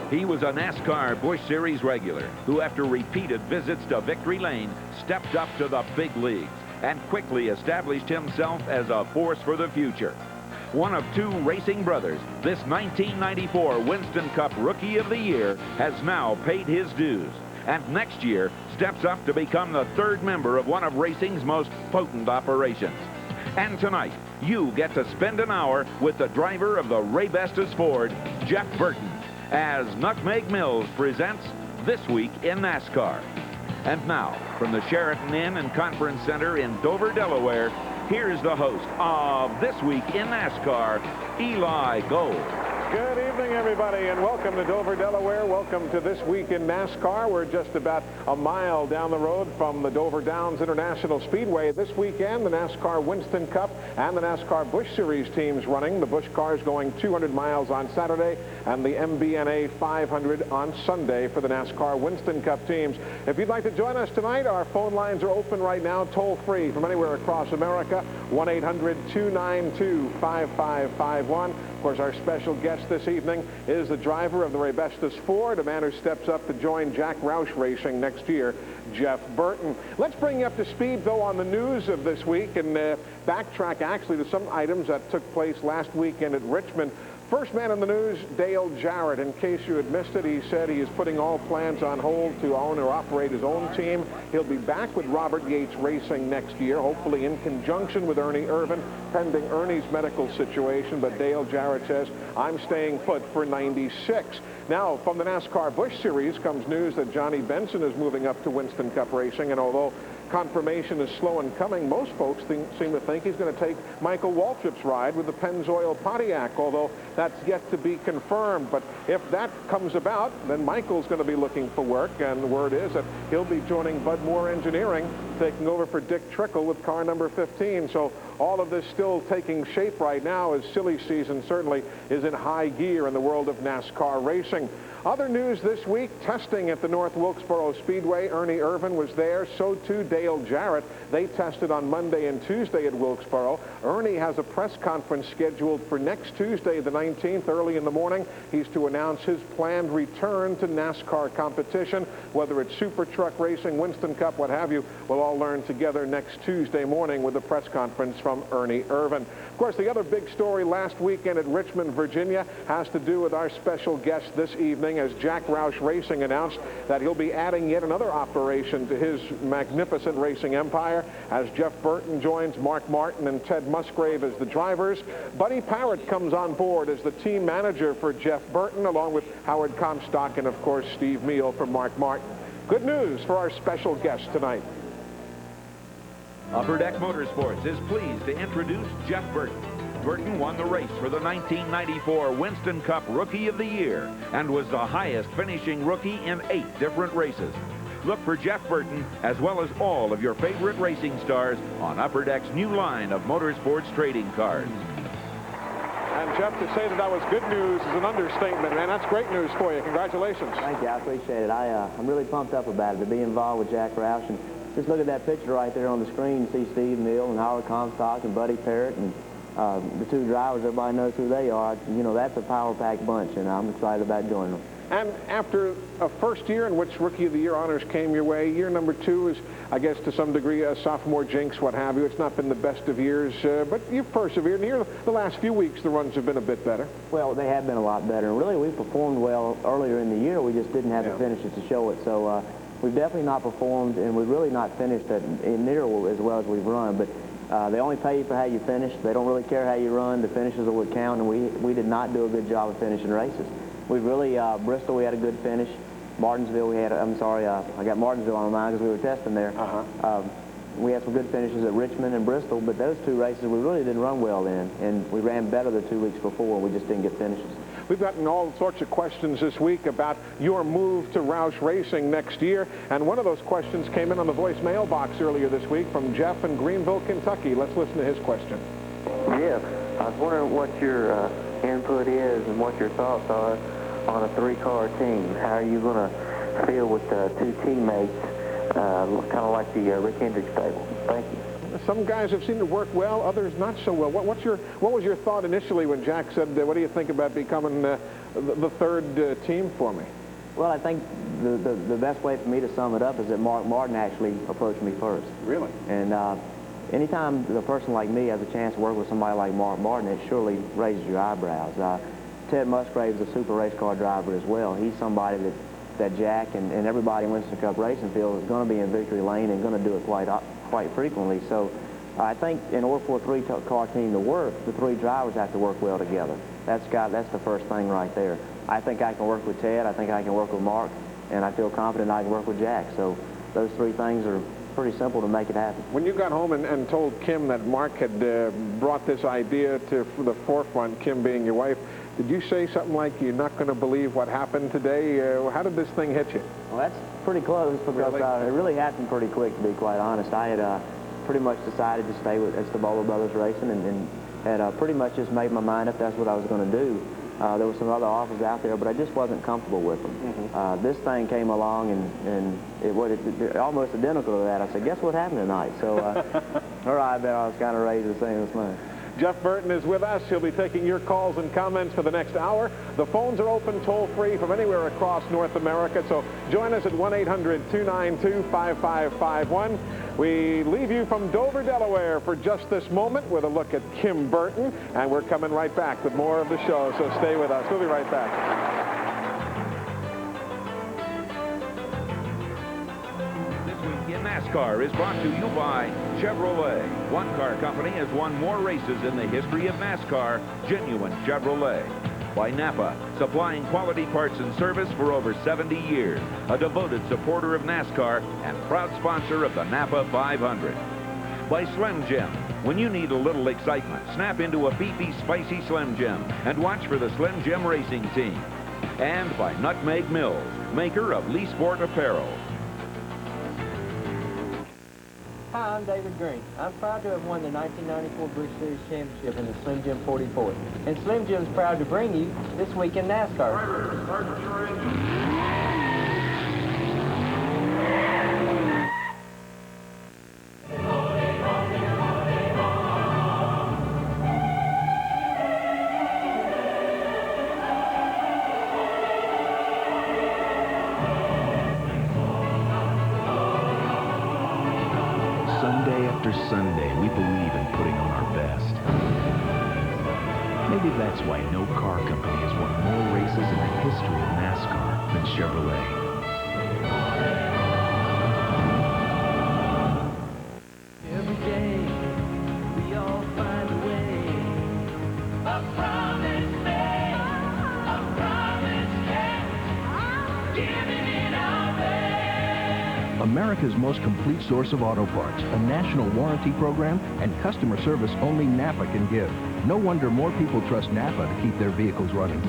He was a NASCAR Busch Series regular who, after repeated visits to victory lane, stepped up to the big leagues and quickly established himself as a force for the future. One of two racing brothers, this 1994 Winston Cup Rookie of the Year has now paid his dues, and next year steps up to become the third member of one of racing's most potent operations. And tonight, you get to spend an hour with the driver of the Ray Bestis Ford, Jeff Burton, as Nutmeg Mills presents This Week in NASCAR. And now, from the Sheraton Inn and Conference Center in Dover, Delaware, here's the host of This Week in NASCAR, Eli Gold. Good evening, everybody, and welcome to Dover, Delaware. Welcome to This Week in NASCAR. We're just about a mile down the road from the Dover Downs International Speedway. This weekend, the NASCAR Winston Cup and the NASCAR Busch Series teams running. The Busch cars going 200 miles on Saturday and the MBNA 500 on Sunday for the NASCAR Winston Cup teams. If you'd like to join us tonight, our phone lines are open right now, toll-free from anywhere across America, 1-800-292-5551. Of course, our special guest this evening is the driver of the Ray Bestis Ford, a man who steps up to join Jack Roush Racing next year, Jeff Burton. Let's bring you up to speed, though, on the news of this week and backtrack, actually, to some items that took place last weekend at Richmond. First man in the news, Dale Jarrett. In case you had missed it, he said he is putting all plans on hold to own or operate his own team. He'll be back with Robert Yates Racing next year, hopefully in conjunction with Ernie Irvan, pending Ernie's medical situation. But Dale Jarrett says, I'm staying put for 96. Now, from the NASCAR Busch Series comes news that Johnny Benson is moving up to Winston Cup Racing, and although confirmation is slow in coming, most folks seem to think he's going to take Michael Waltrip's ride with the Pennzoil Pontiac, although that's yet to be confirmed. But if that comes about, then Michael's going to be looking for work, and the word is that he'll be joining Bud Moore Engineering, taking over for Dick Trickle with car number 15. So all of this still taking shape right now, as silly season certainly is in high gear in the world of NASCAR racing. Other news this week, testing at the North Wilkesboro Speedway. Ernie Irvan was there, so too Dale Jarrett. They tested on Monday and Tuesday at Wilkesboro. Ernie has a press conference scheduled for next Tuesday, the 19th, early in the morning. He's to announce his planned return to NASCAR competition, whether it's Super Truck Racing, Winston Cup, what have you. We'll all learn together next Tuesday morning with a press conference from Ernie Irvan. Of course, the other big story last weekend at Richmond, Virginia, has to do with our special guest this evening, as Jack Roush Racing announced that he'll be adding yet another operation to his magnificent racing empire, as Jeff Burton joins Mark Martin and Ted Musgrave as the drivers. Buddy Parrott comes on board as the team manager for Jeff Burton, along with Howard Comstock and, of course, Steve Meal for Mark Martin. Good news for our special guest tonight. Upper Deck Motorsports is pleased to introduce Jeff Burton. Burton won the race for the 1994 Winston Cup Rookie of the Year and was the highest finishing rookie in 8 different races. Look for Jeff Burton, as well as all of your favorite racing stars, on Upper Deck's new line of Motorsports trading cards. And Jeff, to say that that was good news is an understatement, man. That's great news for you. Congratulations. Thank you. I appreciate it. I'm really pumped up about it, to be involved with Jack Roush. And just look at that picture right there on the screen. You see Steve Meal and Howard Comstock and Buddy Parrott and the two drivers. Everybody knows who they are. You know, that's a power-packed bunch, and I'm excited about joining them. And after a first year in which Rookie of the Year honors came your way, year number 2 is, I guess, to some degree, a sophomore jinx, what have you. It's not been the best of years, but you've persevered. And here, the last few weeks, the runs have been a bit better. Well, they have been a lot better. And really, we performed well earlier in the year. We just didn't have the finishes to show it. So we've definitely not performed, and we've really not finished near as well as we've run. But they only pay you for how you finish. They don't really care how you run. The finishes are what count, and we did not do a good job of finishing races. We really, Bristol, we had a good finish. Martinsville, I got Martinsville on my mind because we were testing there. We had some good finishes at Richmond and Bristol, but those 2 races we really didn't run well in, and we ran better the 2 weeks before. We just didn't get finishes. We've gotten all sorts of questions this week about your move to Roush Racing next year, and one of those questions came in on the voicemail box earlier this week from Jeff in Greenville, Kentucky. Let's listen to his question. Jeff, I was wondering what your input is and what your thoughts are on a 3-car team. How are you going to feel with 2 teammates, kind of like the Rick Hendrick stable? Thank you. some guys have seemed to work well, others not so well. What was your thought initially when Jack said, what do you think about becoming the third team for me? Well, I think the best way for me to sum it up is that Mark Martin actually approached me first. Really? And anytime a person like me has a chance to work with somebody like Mark Martin, it surely raises your eyebrows. Ted Musgrave's a super race car driver as well. He's somebody that Jack and everybody in Winston Cup racing field is going to be in victory lane and going to do it quite frequently. So I think in order for a three-car team to work, the three drivers have to work well together. That's the first thing right there. I think I can work with Ted, I think I can work with Mark, and I feel confident I can work with Jack. So those three things are pretty simple to make it happen. When you got home and told Kim that Mark had brought this idea to the forefront, Kim being your wife, did you say something like, you're not going to believe what happened today? How did this thing hit you? Well, that's pretty close because it really happened pretty quick, to be quite honest. I had pretty much decided to stay with Estebaldo Brothers Racing and had pretty much just made my mind up that's what I was going to do. There were some other offers out there, but I just wasn't comfortable with them. Mm-hmm. This thing came along, and it was almost identical to that. I said, guess what happened tonight? So her eyebrows kind of raised the same as mine. Jeff Burton is with us. He'll be taking your calls and comments for the next hour. The phones are open toll-free from anywhere across North America, so join us at 1-800-292-5551. We leave you from Dover, Delaware for just this moment with a look at Kim Burton, and we're coming right back with more of the show, so stay with us. We'll be right back. NASCAR is brought to you by Chevrolet. One car company has won more races in the history of NASCAR, genuine Chevrolet. By Napa, supplying quality parts and service for over 70 years, a devoted supporter of NASCAR and proud sponsor of the Napa 500. By Slim Jim. When you need a little excitement, snap into a beefy, spicy Slim Jim and watch for the Slim Jim racing team. And by Nutmeg Mills, maker of Lee Sport apparel. Hi, I'm David Green. I'm proud to have won the 1994 Busch Series Championship in the Slim Jim 44. And Slim Jim's proud to bring you This Week in NASCAR. Sunday, we believe in putting on our best. Maybe that's why no car company has won more races in the history of NASCAR than Chevrolet. Every day, we all find a way. A promise made, a promise kept, giving it our best. America's most complete source of auto parts, a national warranty program, and customer service only Napa can give. No wonder more people trust Napa to keep their vehicles running.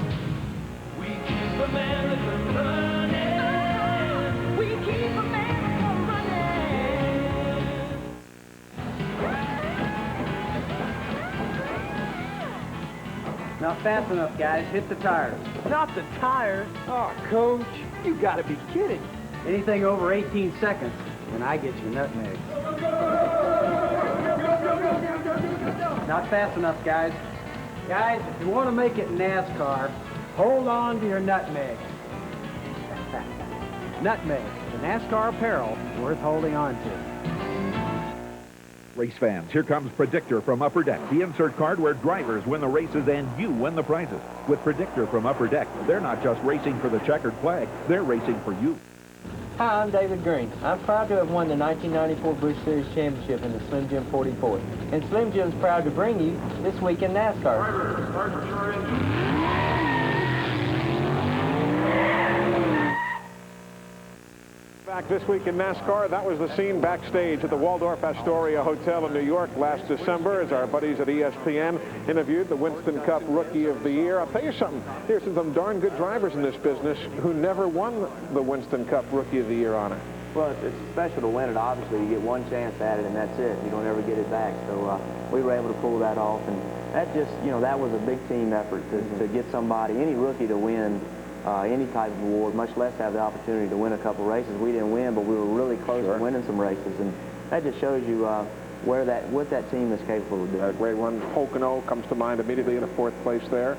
We keep America running. We keep America running. Not fast enough, guys. Hit the tires. Not the tires? Oh, Coach, you gotta be kidding. Anything over 18 seconds, and I get you nutmeg. Not fast enough, guys. Guys, if you want to make it in NASCAR, hold on to your nutmeg. Nutmeg, the NASCAR apparel worth holding on to. Race fans, here comes Predictor from Upper Deck, the insert card where drivers win the races and you win the prizes. With Predictor from Upper Deck, they're not just racing for the checkered flag, they're racing for you. Hi, I'm David Green. I'm proud to have won the 1994 Busch Series Championship in the Slim Jim 44. And Slim Jim's proud to bring you This Week in NASCAR. Back this week in NASCAR, that was the scene backstage at the Waldorf Astoria Hotel in New York last December as our buddies at ESPN interviewed the Winston Cup Rookie of the Year. I'll tell you something, there's some darn good drivers in this business who never won the Winston Cup Rookie of the Year honor. Well, it's special to win it. Obviously, you get one chance at it, and that's it. You don't ever get it back. So we were able to pull that off, and that just, you know, that was a big team effort to get somebody, any rookie, to win any type of award, much less have the opportunity to win a couple races. We didn't win, but we were really close to winning some races, and that just shows you what that team is capable of doing. A great one. Pocono comes to mind immediately in the 4th place there.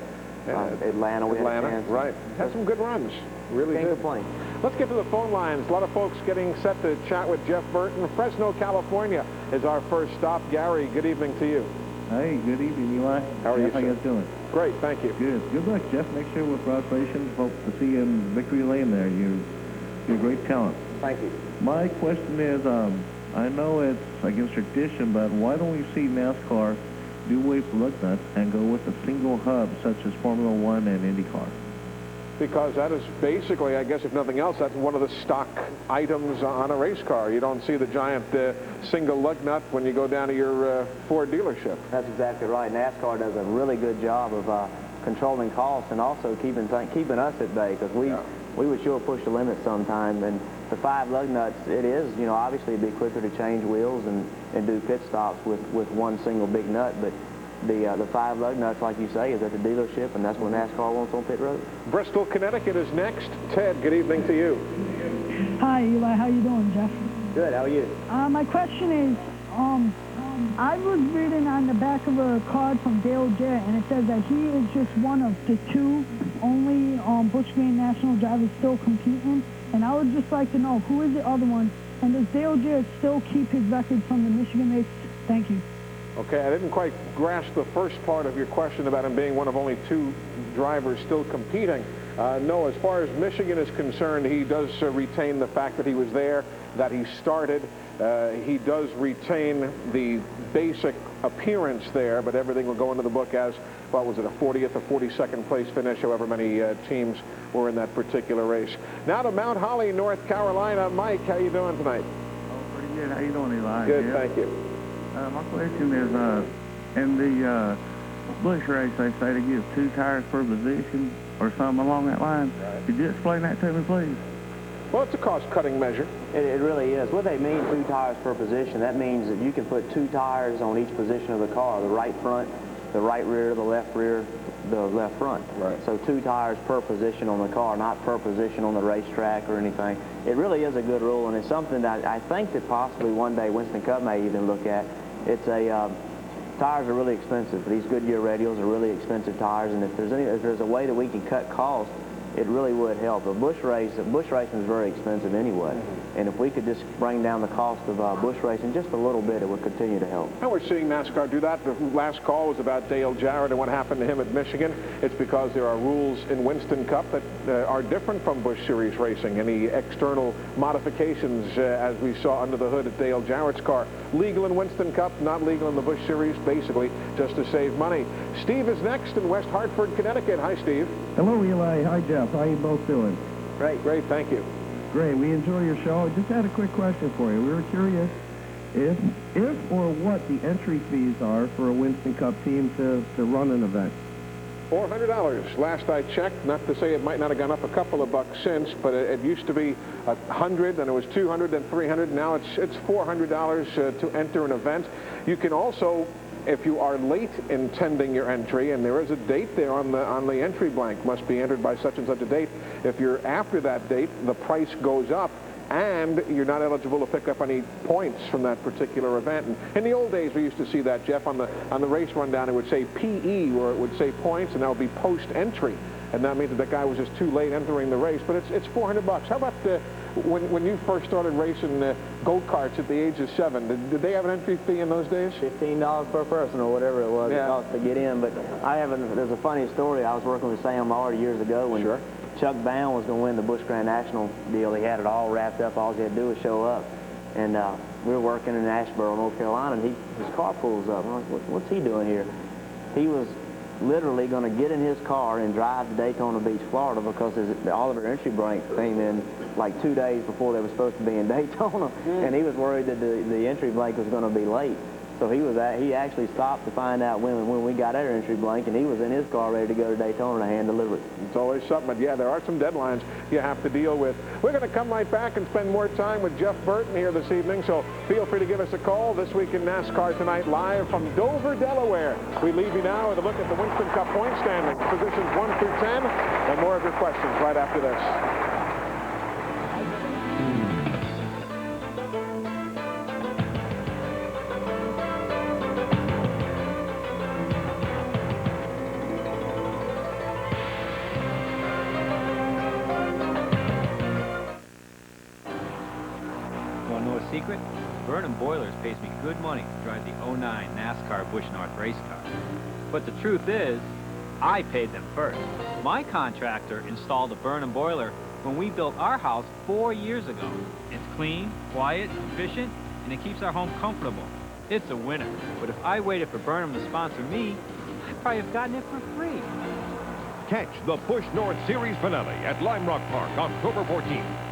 Atlanta, we had a chance. Right. Had some good runs. Really Can't did. complain. Let's get to the phone lines. A lot of folks getting set to chat with Jeff Burton. Fresno, California is our first stop. Gary, good evening to you. Hey, good evening, Eli. How are you, How you guys doing? Great, thank you. Good. Good luck, Jeff. Next year with Ross Racing. Hope to see you in victory lane there. You're a great talent. Thank you. My question is, I know it's against tradition, but why don't we see NASCAR do away with lug nuts and go with a single hub such as Formula One and IndyCar? Because that is basically, I guess if nothing else, that's one of the stock items on a race car. You don't see the giant single lug nut when you go down to your Ford dealership. That's exactly right. NASCAR does a really good job of controlling costs and also keeping us at bay, because we would sure push the limits sometime. And the 5 lug nuts, it is, you know, obviously it'd be quicker to change wheels and do pit stops with one single big nut, but the 5 lug nuts, like you say, is at the dealership, and that's what NASCAR wants on pit road. Bristol, Connecticut is next. Ted, good evening to you. Hi, Eli. How you doing, Jeff? Good. How are you? My question is, I was reading on the back of a card from Dale Jarrett, and it says that he is just one of the 2 only Busch Green National drivers still competing. And I would just like to know, who is the other one? And does Dale Jarrett still keep his record from the Michigan race? Thank you. Okay, I didn't quite grasp the first part of your question about him being one of only 2 drivers still competing. No, as far as Michigan is concerned, he does retain the fact that he was there, that he started. He does retain the basic appearance there, but everything will go into the book as, what was it, a 40th or 42nd place finish, however many teams were in that particular race. Now to Mount Holly, North Carolina. Mike, how you doing tonight? Oh, pretty good. How you doing, Eli? Good, thank you. My question is, in the Busch race, they say they give 2 tires per position or something along that line. Right. Could you explain that to me, please? Well, it's a cost-cutting measure. It really is. What they mean, 2 tires per position, that means that you can put 2 tires on each position of the car, the right front, the right rear, the left rear, the left front. Right. So 2 tires per position on the car, not per position on the racetrack or anything. It really is a good rule, and it's something that I think that possibly one day Winston Cup may even look at. It's tires are really expensive. These Goodyear radials are really expensive tires, and if there's a way that we can cut costs, it really would help. A Busch racing is very expensive anyway, and if we could just bring down the cost of Busch racing just a little bit, it would continue to help. And we're seeing NASCAR do that. The last call was about Dale Jarrett and what happened to him at Michigan. It's because there are rules in Winston Cup that are different from Busch Series racing. Any external modifications, as we saw under the hood at Dale Jarrett's car, legal in Winston Cup, not legal in the Busch Series, basically just to save money. Steve is next in West Hartford, Connecticut. Hi, Steve. Hello, Eli. Hi, Jeff. How are you both doing? Great, thank you. Great. We enjoy your show. I just had a quick question for you. We were curious if or what the entry fees are for a Winston Cup team to run an event. $400. Last I checked, not to say it might not have gone up a couple of bucks since, but it used to be $100, then it was $200, then $300. Now it's $400 to enter an event. You can also, if you are late in tending your entry, and there is a date there on the entry blank, must be entered by such and such a date. If you're after that date, the price goes up, and you're not eligible to pick up any points from that particular event. And in the old days, we used to see that, Jeff, on the race rundown, it would say PE, or it would say points, and that would be post-entry. And that means that the guy was just too late entering the race. But it's $400. How about when you first started racing go-karts at the age of 7, did they have an entry fee in those days? $15 per person or whatever it was. Yeah. It cost to get in. But there's a funny story. I was working with Sam Lawler years ago when Chuck Bound was going to win the Busch Grand National deal. He had it all wrapped up. All he had to do was show up. And we were working in Asheboro, North Carolina, and his car pulls up. I'm like, what's he doing here? He was literally going to get in his car and drive to Daytona Beach, Florida, because the Oliver entry blank came in like 2 days before they were supposed to be in Daytona, and he was worried that the entry blank was going to be late. So he actually stopped to find out when we got our entry blank, and he was in his car ready to go to Daytona to hand deliver it. It's always something, but yeah, there are some deadlines you have to deal with. We're going to come right back and spend more time with Jeff Burton here this evening, so feel free to give us a call. This Week in NASCAR Tonight, live from Dover, Delaware. We leave you now with a look at the Winston Cup point standings, positions 1 through 10, and more of your questions right after this. Burnham Boilers pays me good money to drive the '09 NASCAR Busch North race car. But the truth is, I paid them first. My contractor installed a Burnham boiler when we built our house 4 years ago. It's clean, quiet, efficient, and it keeps our home comfortable. It's a winner. But if I waited for Burnham to sponsor me, I'd probably have gotten it for free. Catch the Busch North Series finale at Lime Rock Park, October 14th.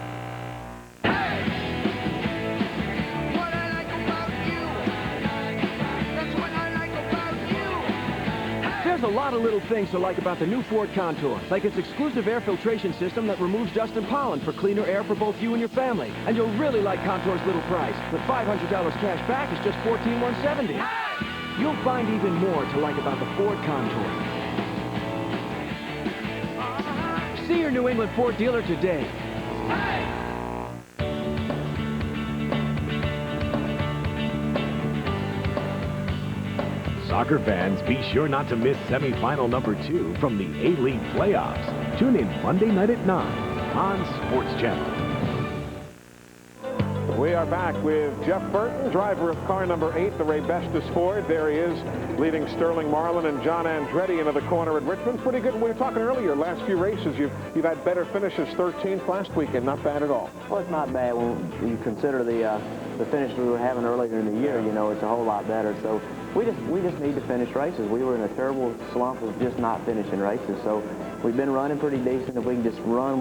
There's a lot of little things to like about the new Ford Contour, like its exclusive air filtration system that removes dust and pollen for cleaner air for both you and your family. And you'll really like Contour's little price. With $500 cash back, it's just $14,170. You'll find even more to like about the Ford Contour. See your New England Ford dealer today. Soccer fans, be sure not to miss semifinal number 2 from the A-League playoffs. Tune in Monday night at 9 on Sports Channel. We are back with Jeff Burton, driver of car number 8, the Ray Bestis Ford. There he is, leading Sterling Marlin and John Andretti into the corner at Richmond. Pretty good. We were talking earlier, last few races, you've had better finishes. 13th last weekend, not bad at all. Well, it's not bad when you consider the finish we were having earlier in the year. You know, it's a whole lot better. So we just need to finish races. We were in a terrible slump of just not finishing races. So we've been running pretty decent. If we can just run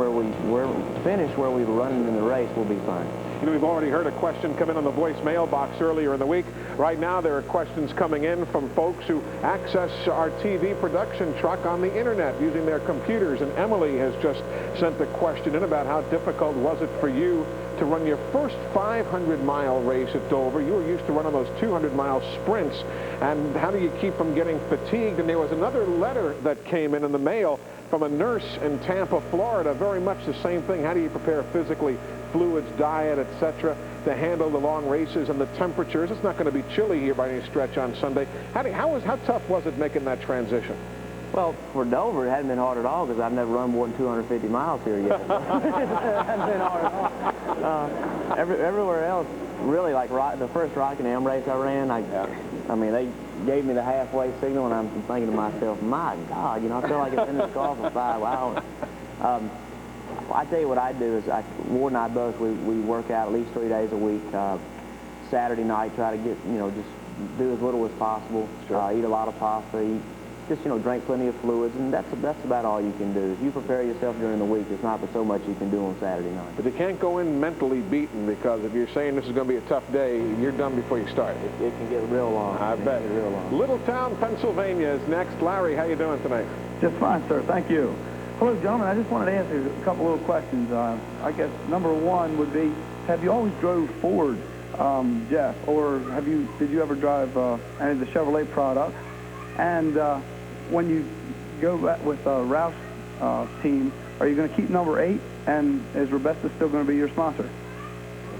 finish where we were running in the race, we'll be fine. You know, we've already heard a question come in on the voicemail box earlier in the week. Right now, there are questions coming in from folks who access our TV production truck on the internet using their computers. And Emily has just sent a question in about how difficult was it for you to run your first 500-mile race at Dover. You were used to running those 200-mile sprints. And how do you keep from getting fatigued? And there was another letter that came in the mail from a nurse in Tampa, Florida. Very much the same thing. How do you prepare physically, fluids, diet, etc., to handle the long races and the temperatures? It's not going to be chilly here by any stretch on Sunday. How tough was it making that transition? Well, for Dover, it hadn't been hard at all because I've never run more than 250 miles here yet. It hasn't been hard at all. Everywhere else, really, like the first Rockingham race I ran, I mean, they gave me the halfway signal, and I'm thinking to myself, my God, you know, I feel like I've been in this car for 5 hours. I tell you what I do is, Ward and I both, we work out at least 3 days a week. Saturday night, try to get, you know, just do as little as possible. Sure. Eat a lot of pasta, just, you know, drink plenty of fluids, and that's about all you can do. If you prepare yourself during the week, there's not so much you can do on Saturday night. But you can't go in mentally beaten, because if you're saying this is going to be a tough day, you're done before you start. It can get real long. I bet. Real long. Littletown, Pennsylvania is next. Larry, how you doing tonight? Just fine, sir. Thank you. Hello, gentlemen. I just wanted to ask you a couple little questions. I guess number one would be, have you always drove Ford, Jeff, or did you ever drive any of the Chevrolet products? And when you go back with Roush's team, are you going to keep number 8, and is Rebesta still going to be your sponsor?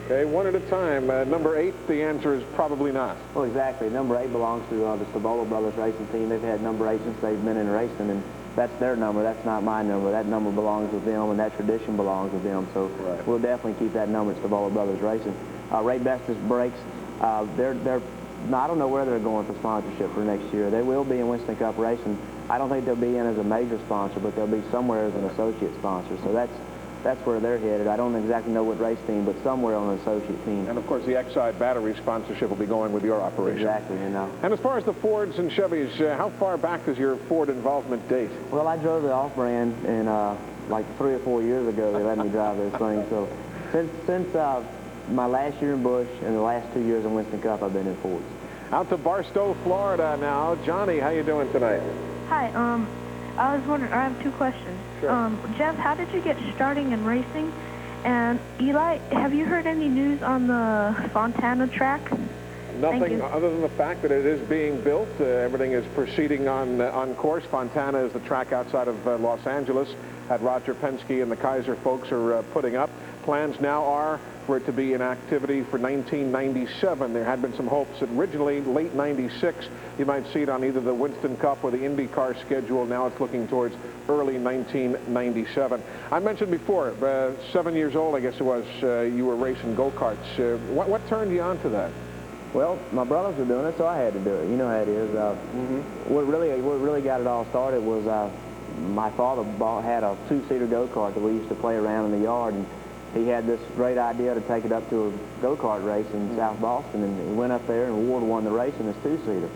Okay, one at a time. Number 8, the answer is probably not. Well, exactly. Number 8 belongs to the Cibolo Brothers racing team. They've had number 8 since they've been in racing, and that's their number. That's not my number. That number belongs with them, and that tradition belongs with them. So we'll definitely keep that number at Cibolo Brothers Racing. Ray Bestis brakes. I don't know where they're going for sponsorship for next year. They will be in Winston Cup Racing. I don't think they'll be in as a major sponsor, but they'll be somewhere as an associate sponsor. So that's where they're headed. I don't exactly know what race team, but somewhere on an associate team. And of course, the Exide battery sponsorship will be going with your operation. Exactly, you know. And as far as the Fords and Chevys, how far back does your Ford involvement date? Well, I drove the off-brand, and like 3 or 4 years ago, they let me drive this thing. So since my last year in Busch and the last 2 years in Winston Cup, I've been in Fords. Out to Barstow, Florida now. Johnny, how you doing tonight? Hi, I was wondering, I have 2 questions. Sure. Jeff, how did you get starting in racing? And Eli, have you heard any news on the Fontana track? Nothing other than the fact that it is being built. Everything is proceeding on course. Fontana is the track outside of Los Angeles that Roger Penske and the Kaiser folks are putting up. Plans now are for it to be in activity for 1997. There had been some hopes that originally late 96 you might see it on either the Winston Cup or the IndyCar schedule. Now it's looking towards early 1997. I mentioned before, 7 years old I guess it was, you were racing go-karts. What turned you on to that? Well, my brothers were doing it, so I had to do it. You know how it is. What really got it all started was my father had a two-seater go-kart that we used to play around in the yard, and he had this great idea to take it up to a go-kart race in South Boston, and he went up there, and Ward won the race in his two-seater.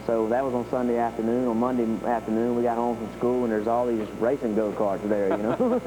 So that was on Sunday afternoon. On Monday afternoon, we got home from school, and there's all these racing go-karts there, you know.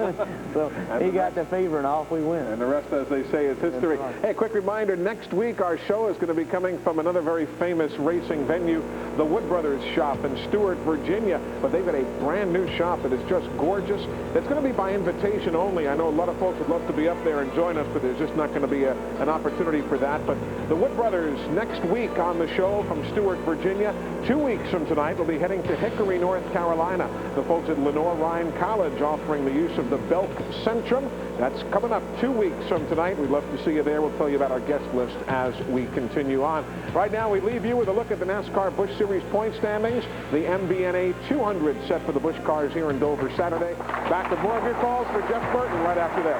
So he got the fever, and off we went. And the rest, as they say, is history. Right. Hey, quick reminder, next week our show is going to be coming from another very famous racing venue, the Wood Brothers shop in Stewart, Virginia. But they've got a brand new shop that is just gorgeous. It's going to be by invitation only. I know a lot of folks would love to be up there and join us, but there's just not going to be an opportunity for that. But the Wood Brothers next week on the show from Stewart, Virginia. 2 weeks from tonight, we'll be heading to Hickory, North Carolina. The folks at Lenore-Ryan College offering the use of the Belk Centrum. That's coming up 2 weeks from tonight. We'd love to see you there. We'll tell you about our guest list as we continue on. Right now, we leave you with a look at the NASCAR Busch Series point standings. The MBNA 200 set for the Busch cars here in Dover Saturday. Back with more of your calls for Jeff Burton right after this.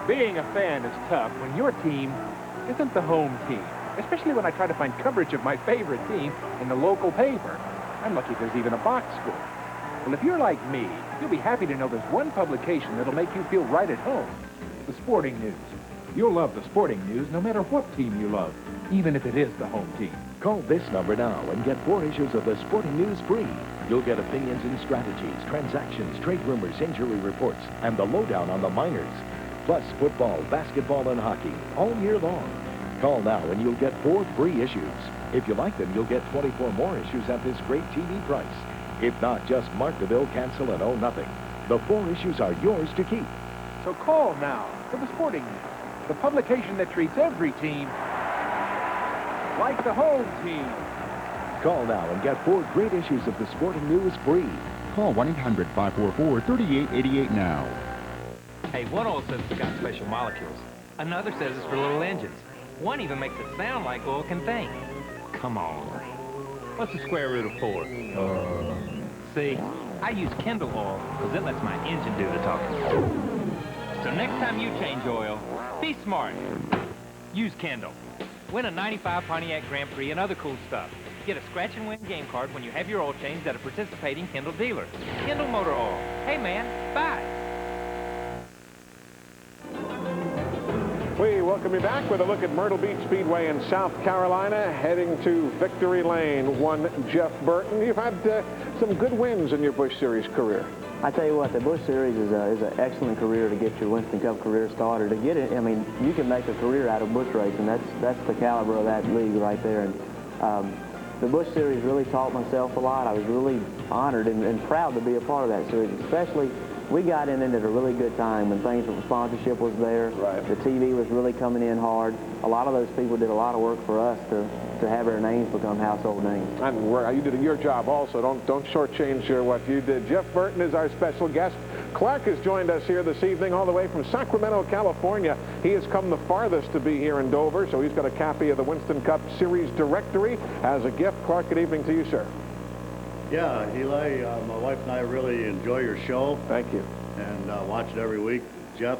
Being a fan is tough when your team isn't the home team, especially when I try to find coverage of my favorite team in the local paper. I'm lucky there's even a box score. Well, if you're like me, you'll be happy to know there's one publication that'll make you feel right at home, the Sporting News. You'll love the Sporting News no matter what team you love, even if it is the home team. Call this number now and get 4 issues of the Sporting News free. You'll get opinions and strategies, transactions, trade rumors, injury reports, and the lowdown on the minors. Plus football, basketball, and hockey all year long. Call now and you'll get 4 free issues. If you like them, you'll get 24 more issues at this great TV price. If not, just mark the bill, cancel, and owe nothing. The 4 issues are yours to keep. So call now for the Sporting News, the publication that treats every team like the home team. Call now and get 4 great issues of the Sporting News free. Call 1-800-544-3888 now. Hey, one oil says it's got special molecules. Another says it's for little engines. One even makes it sound like oil can think. Come on. What's the square root of 4? See, I use Kendall oil because it lets my engine do the talking. So next time you change oil, be smart. Use Kendall. Win a 95 Pontiac Grand Prix and other cool stuff. Get a scratch and win game card when you have your oil changed at a participating Kendall dealer. Kendall Motor Oil. Hey man, bye. We welcome you back with a look at Myrtle Beach Speedway in South Carolina, heading to Victory Lane. One Jeff Burton. You've had some good wins in your Busch Series career. I tell you what, the Busch Series is an excellent career to get your Winston Cup career started. To get it, I mean, you can make a career out of Busch racing. That's the caliber of that league right there. And the Busch Series really taught myself a lot. I was really honored and proud to be a part of that series, especially. We got in it at a really good time when things with sponsorship was there. Right. The TV was really coming in hard. A lot of those people did a lot of work for us to have our names become household names. And you did your job also. Don't shortchange what you did. Jeff Burton is our special guest. Clark has joined us here this evening all the way from Sacramento, California. He has come the farthest to be here in Dover, so he's got a copy of the Winston Cup Series Directory as a gift. Clark, good evening to you, sir. Yeah, Eli, my wife and I really enjoy your show. Thank you. And watch it every week. Jeff,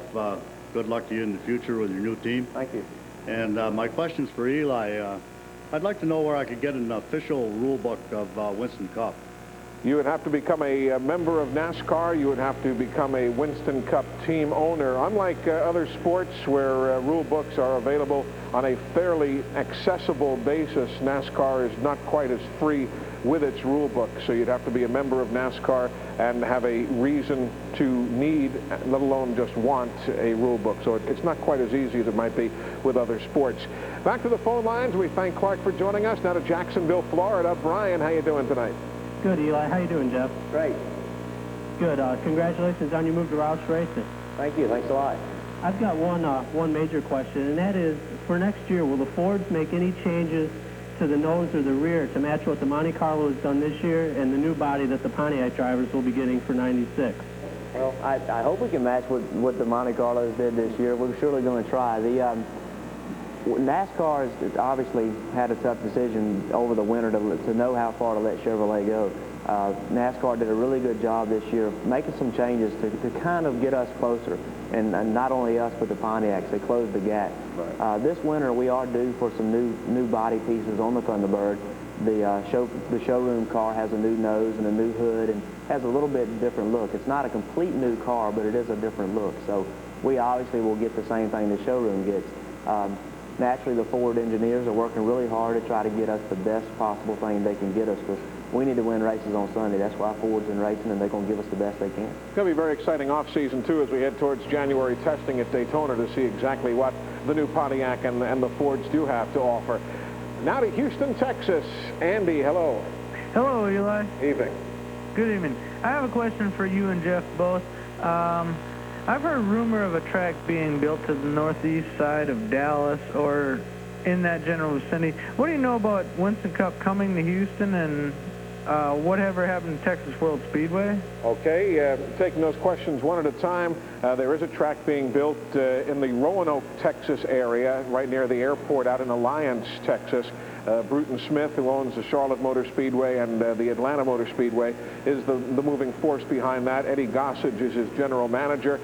good luck to you in the future with your new team. Thank you. And my question's for Eli. I'd like to know where I could get an official rule book of Winston Cup. You would have to become a member of NASCAR. You would have to become a Winston Cup team owner. Unlike other sports where rule books are available on a fairly accessible basis, NASCAR is not quite as free with its rule book. So you'd have to be a member of NASCAR and have a reason to need, let alone just want, a rule book. So it's not quite as easy as it might be with other sports. Back to the phone lines. We thank Clark for joining us. Now to Jacksonville, Florida. Brian, how you doing tonight? Good, Eli. How you doing, Jeff? Great. Good. Congratulations on your move to Roush Racing. Thank you. Thanks a lot. I've got one major question, and that is, for next year, will the Fords make any changes to the nose or the rear to match what the Monte Carlo has done this year and the new body that the Pontiac drivers will be getting for '96? Well, I hope we can match what the Monte Carlos did this year. We're surely going to try. The NASCAR has obviously had a tough decision over the winter to know how far to let Chevrolet go. NASCAR did a really good job this year making some changes to kind of get us closer, and not only us but the Pontiacs. They closed the gap. Right. This winter we are due for some new body pieces on the Thunderbird. The showroom car has a new nose and a new hood and has a little bit different look. It's not a complete new car, but it is a different look. So we obviously will get the same thing the showroom gets. Naturally, the Ford engineers are working really hard to try to get us the best possible thing they can get us, because we need to win races on Sunday. That's why Ford's in racing, and they're going to give us the best they can. It's going to be a very exciting off-season, too, as we head towards January testing at Daytona to see exactly what the new Pontiac and the Fords do have to offer. Now to Houston, Texas. Andy, hello. Hello, Eli. Evening. Good evening. I have a question for you and Jeff both. I've heard rumor of a track being built to the northeast side of Dallas or in that general vicinity. What do you know about Winston Cup coming to Houston, and whatever happened to Texas World Speedway? Okay, taking those questions one at a time. There is a track being built in the Roanoke, Texas area, right near the airport out in Alliance, Texas. Burton Smith, who owns the Charlotte Motor Speedway and the Atlanta Motor Speedway, is the moving force behind that. Eddie Gossage is his general manager.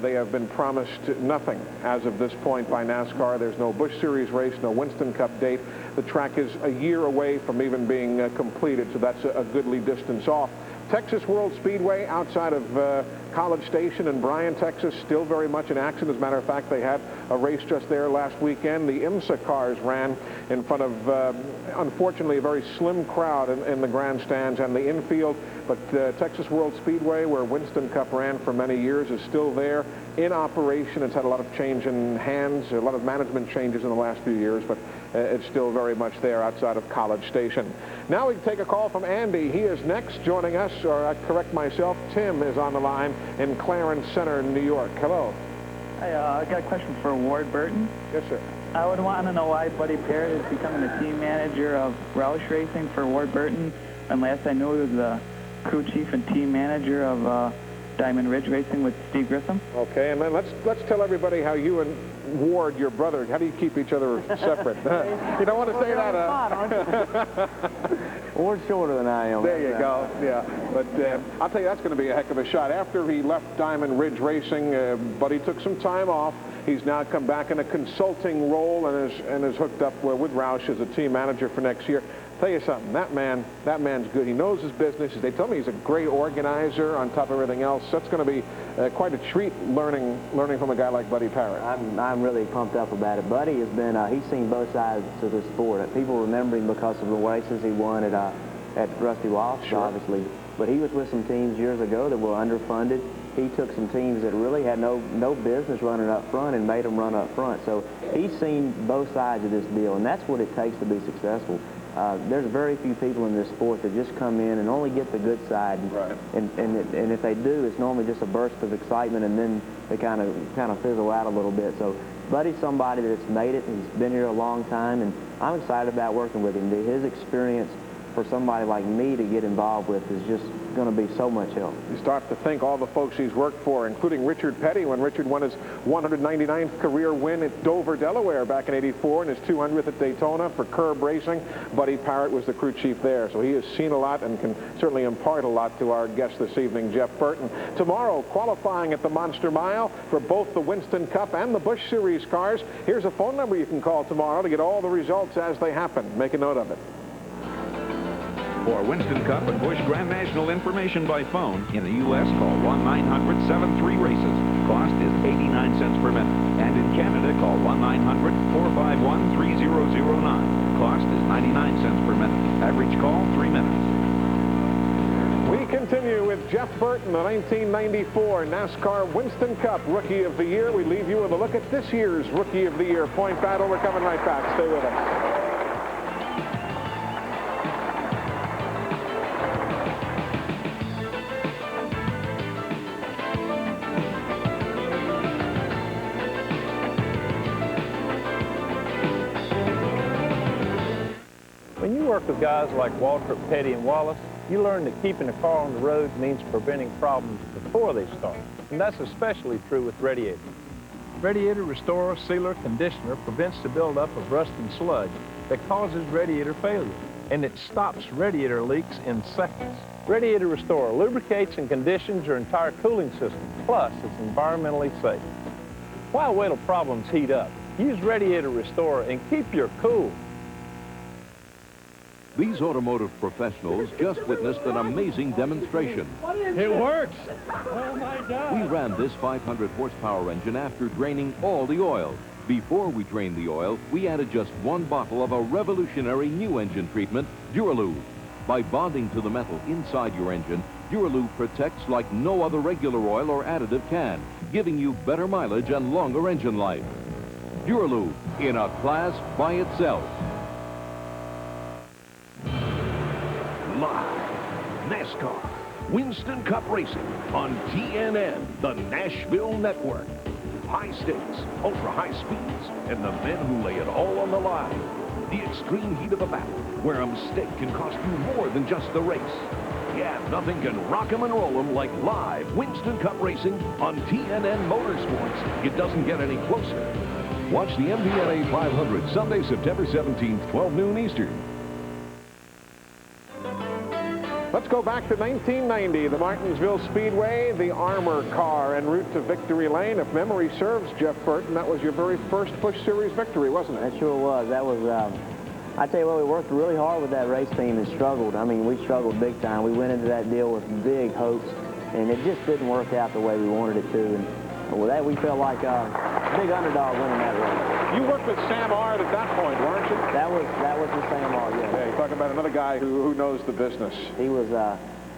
They have been promised nothing as of this point by NASCAR. There's no Busch Series race, no Winston Cup date. The track is a year away from even being completed, so that's a goodly distance off. Texas World Speedway outside of College Station in Bryan, Texas, still very much in action. As a matter of fact, they had a race just there last weekend. The IMSA cars ran in front of, unfortunately, a very slim crowd in the grandstands and the infield. But Texas World Speedway, where Winston Cup ran for many years, is still there in operation. It's had a lot of change in hands, a lot of management changes in the last few years, but it's still very much there outside of College Station. Now we can take a call from Andy. He is next joining us, or I correct myself, Tim is on the line in Clarence Center, New York. Hello. Hey, I got a question for Ward Burton. Yes, sir. I would want to know why Buddy Parrott is becoming the team manager of Roush Racing for Ward Burton. And last I knew, he was the crew chief and team manager of Diamond Ridge Racing with Steve Grissom. Okay, and then let's tell everybody how you and Ward, your brother, how do you keep each other separate? You don't want to say that, Ward's shorter than I am. There you go, yeah. But I'll tell you, that's going to be a heck of a shot. After he left Diamond Ridge Racing, Buddy took some time off. He's now come back in a consulting role and is hooked up with Roush as a team manager for next year. Tell you something, that man's good. He knows his business. They tell me he's a great organizer on top of everything else. That's going to be quite a treat learning from a guy like Buddy Parrott. I'm really pumped up about it. Buddy has been, he's seen both sides of the sport. People remember him because of the races he won at Rusty Walsh, sure, obviously. But he was with some teams years ago that were underfunded. He took some teams that really had no business running up front and made them run up front. So he's seen both sides of this deal, and that's what it takes to be successful. There's very few people in this sport that just come in and only get the good side. Right. And if they do, it's normally just a burst of excitement, and then they kind of fizzle out a little bit. So Buddy's somebody that's made it. He's been here a long time, and I'm excited about working with him. His experience for somebody like me to get involved with is just going to be so much help. You start to think all the folks he's worked for, including Richard Petty, when Richard won his 199th career win at Dover, Delaware back in '84, and his 200th at Daytona for Curb Racing. Buddy Parrott was the crew chief there, so he has seen a lot and can certainly impart a lot to our guest this evening, Jeff Burton. Tomorrow, qualifying at the Monster Mile for both the Winston Cup and the Busch Series cars. Here's a phone number you can call tomorrow to get all the results as they happen. Make a note of it. For Winston Cup and Busch Grand National information by phone, in the U.S., call 1-900-73-RACES. Cost is 89 cents per minute. And in Canada, call 1-900-451-3009. Cost is 99 cents per minute. Average call, 3 minutes. We continue with Jeff Burton, the 1994 NASCAR Winston Cup Rookie of the Year. We leave you with a look at this year's Rookie of the Year point battle. We're coming right back. Stay with us. When you work with guys like Waltrip, Petty, and Wallace, you learn that keeping a car on the road means preventing problems before they start. And that's especially true with radiators. Radiator Restorer Sealer Conditioner prevents the buildup of rust and sludge that causes radiator failure, and it stops radiator leaks in seconds. Radiator Restorer lubricates and conditions your entire cooling system, plus it's environmentally safe. Why wait till problems heat up? Use Radiator Restorer and keep your cool. These automotive professionals just witnessed an amazing demonstration. It works! Oh my God! We ran this 500 horsepower engine after draining all the oil. Before we drained the oil, we added just 1 bottle of a revolutionary new engine treatment, Duralube. By bonding to the metal inside your engine, Duralube protects like no other regular oil or additive can, giving you better mileage and longer engine life. Duralube, in a class by itself. Live, NASCAR, Winston Cup Racing on TNN, the Nashville Network. High stakes, ultra-high speeds, and the men who lay it all on the line. The extreme heat of a battle, where a mistake can cost you more than just the race. Yeah, nothing can rock 'em and roll 'em like live Winston Cup Racing on TNN Motorsports. It doesn't get any closer. Watch the MDNA 500 Sunday, September 17th, 12 noon Eastern. Let's go back to 1990, the Martinsville Speedway, the Armor car en route to Victory Lane. If memory serves, Jeff Burton, that was your very first Busch Series victory, wasn't it? That sure was. That was, I tell you what, we worked really hard with that race team and struggled. I mean, we struggled big time. We went into that deal with big hopes, and it just didn't work out the way we wanted it to. And with that, we felt like a big underdog winning that race. You worked with Sam Ard at that point, weren't you? That was with Sam Ard, yeah. Yeah, you're talking about another guy who knows the business. He was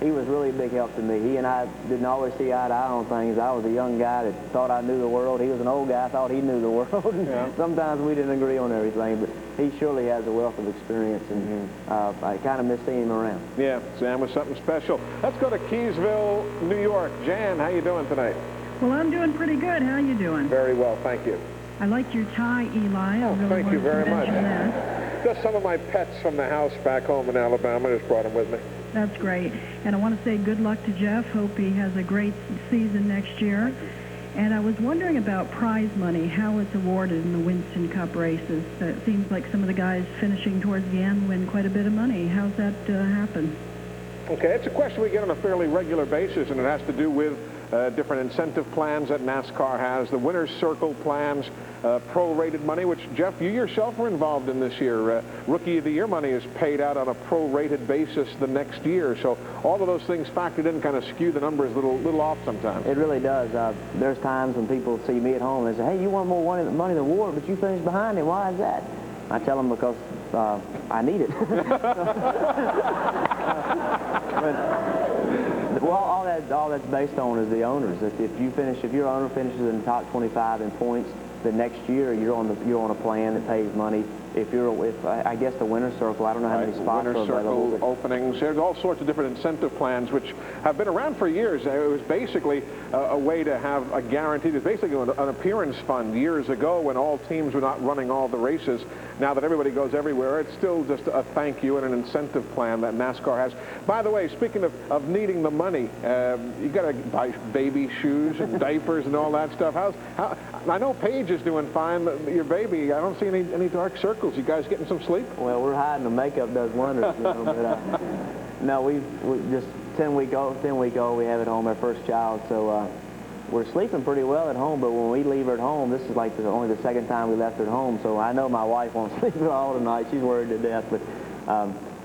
really a big help to me. He and I didn't always see eye to eye on things. I was a young guy that thought I knew the world. He was an old guy, thought he knew the world. Yeah. Sometimes we didn't agree on everything, but he surely has a wealth of experience, and I kind of miss seeing him around. Yeah, Sam was something special. Let's go to Keysville, New York. Jan, how you doing tonight? Well, I'm doing pretty good. How you doing? Very well, thank you. I like your tie, Eli. Thank you very much. That. Just some of my pets from the house back home in Alabama. I just brought them with me. That's great. And I want to say good luck to Jeff. Hope he has a great season next year. And I was wondering about prize money, how it's awarded in the Winston Cup races. It seems like some of the guys finishing towards the end win quite a bit of money. How's that happen? Okay, it's a question we get on a fairly regular basis, and it has to do with different incentive plans that NASCAR has, the winner's circle plans, prorated money, which, Jeff, you yourself were involved in this year. Rookie of the Year money is paid out on a prorated basis the next year. So all of those things factored in kind of skew the numbers a little off sometimes. It really does. There's times when people see me at home and they say, hey, you won more money than the award, but you finished behind him. Why is that? I tell them because I need it. Well, all that's based on is the owners. If your owner finishes in the top 25 in points, the next year you're on a plan that pays money. I guess the winner's circle, I don't know how many spots are available. Winner's circle openings. There's all sorts of different incentive plans which have been around for years. It was basically a way to have a guarantee. There's basically an appearance fund years ago when all teams were not running all the races. Now that everybody goes everywhere, it's still just a thank you and an incentive plan that NASCAR has. By the way, speaking of needing the money, you got to buy baby shoes and diapers and all that stuff. I know Paige is doing fine, but your baby, I don't see any dark circles. You guys getting some sleep? Well, we're hiding. The makeup does wonders, you know. But no, we just 10 week old. We have at home our first child, so we're sleeping pretty well at home. But when we leave her at home, this is like only the second time we left her at home. So I know my wife won't sleep at all tonight. She's worried to death. But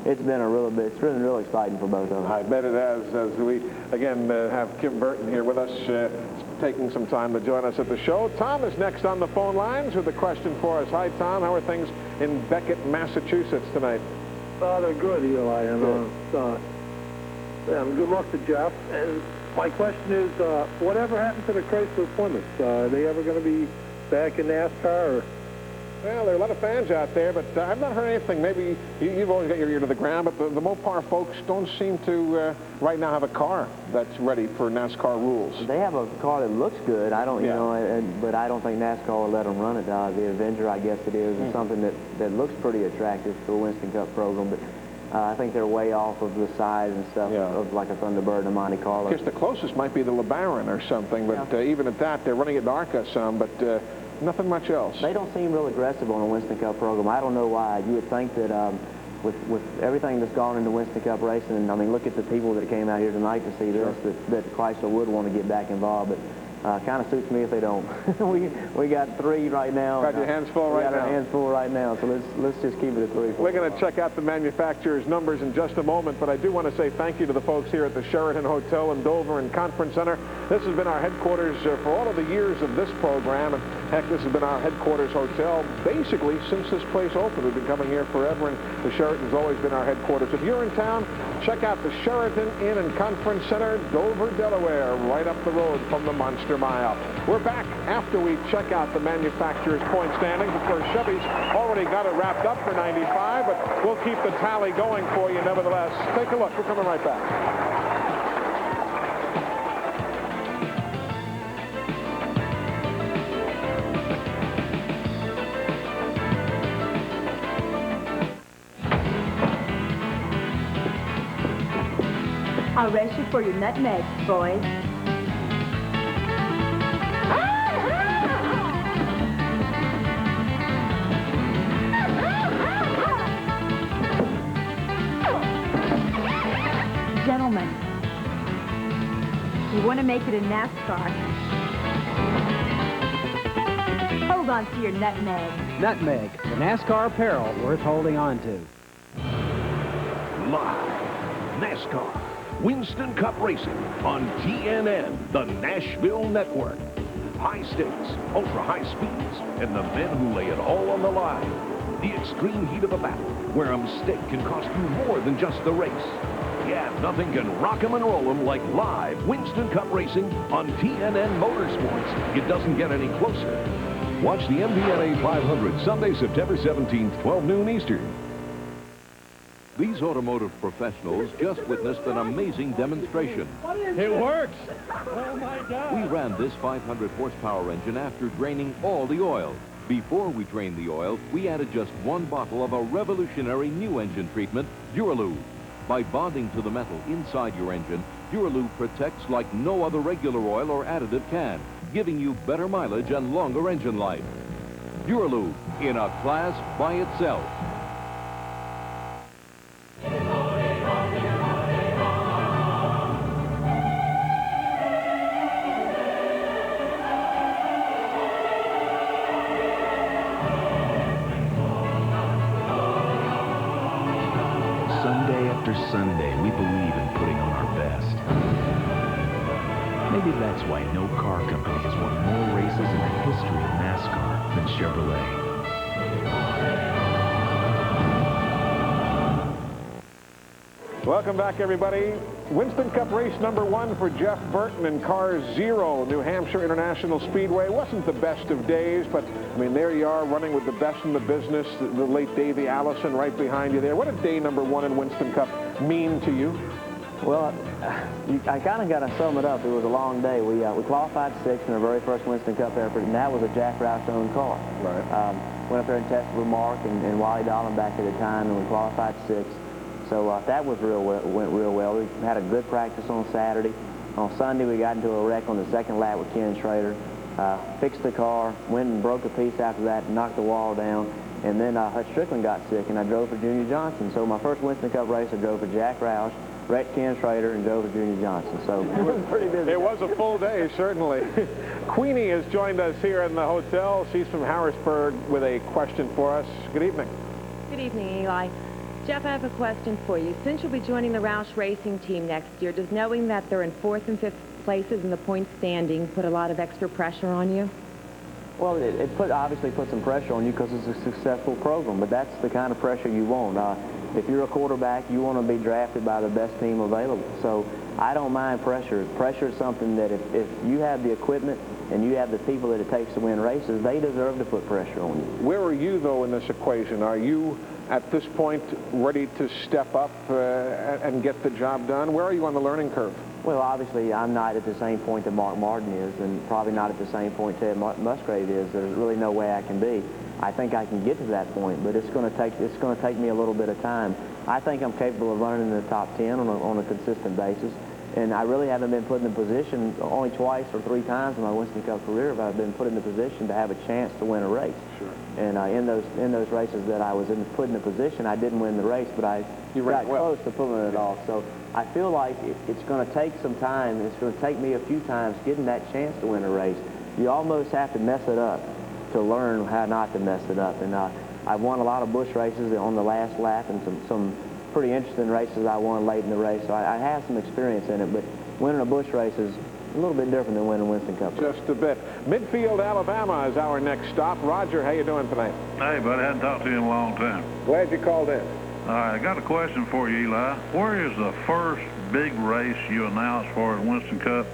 it's been it's been real exciting for both of us. I bet it has. As we again have Kim Burton here with us, taking some time to join us at the show. Tom is next on the phone lines with a question for us. Hi, Tom. How are things in Beckett, Massachusetts tonight? They're good, Eli. And good luck to Jeff. And my question is, whatever happened to the Chrysler Plymouth? Are they ever going to be back in NASCAR? Or? Well, there are a lot of fans out there, but I've not heard anything. Maybe you've always got your ear to the ground, but the Mopar folks don't seem to right now have a car that's ready for NASCAR rules. They have a car that looks good. I don't, but I don't think NASCAR will let them run it. The Avenger, I guess it is, something that looks pretty attractive for the Winston Cup program. But I think they're way off of the size and stuff of like a Thunderbird and a Monte Carlo. I guess the closest might be the LeBaron or something, but even at that, they're running at ARCA some, but nothing much else. They don't seem real aggressive on the Winston Cup program. I don't know why. You would think that with everything that's gone into Winston Cup racing, I mean, look at the people that came out here tonight to see this, that Chrysler would want to get back involved, but kind of suits me if they don't. we got 3 right now. Got your hands full right now. We got our hands full right now, so let's just keep it at 3. We're going to check out the manufacturer's numbers in just a moment, but I do want to say thank you to the folks here at the Sheraton Hotel in Dover and Conference Center. This has been our headquarters for all of the years of this program, and heck, this has been our headquarters hotel basically since this place opened. We've been coming here forever, and the Sheraton's always been our headquarters. If you're in town, check out the Sheraton Inn and Conference Center, Dover, Delaware, right up the road from the Monster Mile. We're back after we check out the manufacturer's point standings. Of course, Chevy's already got it wrapped up for 95, but we'll keep the tally going for you nevertheless. Take a look. We're coming right back. I'll race you for your nutmeg, boys. Gentlemen, you want to make it in NASCAR? Hold on to your nutmeg. Nutmeg, the NASCAR apparel worth holding on to. Live, NASCAR, Winston Cup Racing on TNN, the Nashville Network. High stakes, ultra-high speeds, and the men who lay it all on the line. The extreme heat of a battle, where a mistake can cost you more than just the race. Yeah, nothing can rock 'em and roll 'em like live Winston Cup Racing on TNN Motorsports. It doesn't get any closer. Watch the MVNA 500 Sunday, September 17th, 12 noon Eastern. These automotive professionals just witnessed an amazing demonstration. It works! Oh, my God! We ran this 500 horsepower engine after draining all the oil. Before we drained the oil, we added just 1 bottle of a revolutionary new engine treatment, Duralube. By bonding to the metal inside your engine, Duralube protects like no other regular oil or additive can, giving you better mileage and longer engine life. Duralube, in a class by itself. Sunday, we believe in putting on our best. Maybe that's why no car company has won more races in the history of NASCAR than Chevrolet. Welcome back, everybody. Winston Cup race number 1 for Jeff Burton in car 0. New Hampshire International Speedway wasn't the best of days, but I mean, there you are running with the best in the business. The late Davey Allison right behind you there. What did day number 1 in Winston Cup mean to you? Well, I kind of got to sum it up. It was a long day. We qualified 6th in our very first Winston Cup effort, and that was a Jack Roush-owned car. Right. Went up there and tested with Mark and Wally Dahlin back at the time, and we qualified 6th. So that was went real well. We had a good practice on Saturday. On Sunday, we got into a wreck on the 2nd lap with Ken Schrader. Fixed the car, went and broke a piece after that, and knocked the wall down. And then Hutch Strickland got sick, and I drove for Junior Johnson. So my first Winston Cup race, I drove for Jack Roush, wrecked Ken Schrader, and drove for Junior Johnson. So it was pretty busy. It was a full day, certainly. Queenie has joined us here in the hotel. She's from Harrisburg with a question for us. Good evening. Good evening, Eli. Jeff, I have a question for you. Since you'll be joining the Roush Racing team next year, does knowing that they're in 4th and 5th places in the point standing put a lot of extra pressure on you? Well, it obviously put some pressure on you because it's a successful program, but that's the kind of pressure you want. If you're a quarterback, you want to be drafted by the best team available. So I don't mind pressure. Pressure is something that if you have the equipment and you have the people that it takes to win races, they deserve to put pressure on you. Where are you, though, in this equation? Are you, at this point, ready to step up and get the job done? Where are you on the learning curve? Well, obviously, I'm not at the same point that Mark Martin is, and probably not at the same point Ted Musgrave is. There's really no way I can be. I think I can get to that point, but it's going to take me a little bit of time. I think I'm capable of running in the top 10 on a consistent basis. And I really haven't been put in the position, only twice or 3 times in my Winston Cup career have I been put in the position to have a chance to win a race. Sure. And in those races that I was put in the position, I didn't win the race, but I got close to pulling it off. So I feel like it's going to take some time. It's going to take me a few times getting that chance to win a race. You almost have to mess it up to learn how not to mess it up. And I won a lot of bush races on the last lap and some pretty interesting races I won late in the race. So I have some experience in it, but winning a bush race is a little bit different than winning Winston Cup. Just a bit. Midfield, Alabama is our next stop. Roger, how you doing tonight? Hey, buddy, I hadn't talked to you in a long time. Glad you called in. All right, I got a question for you, Eli. Where is the first big race you announced for the Winston Cup,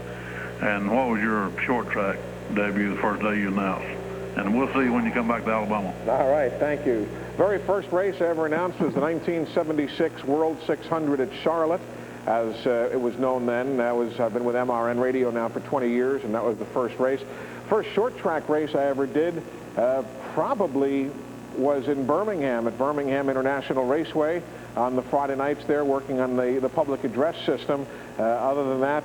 and what was your short track debut the first day you announced? And we'll see you when you come back to Alabama. All right, thank you. Very first race I ever announced was the 1976 World 600 at Charlotte, as it was known then. I've been with MRN Radio now for 20 years, and that was the first race. First short track race I ever did probably was in Birmingham, at Birmingham International Raceway on the Friday nights there, working on the public address system. Other than that,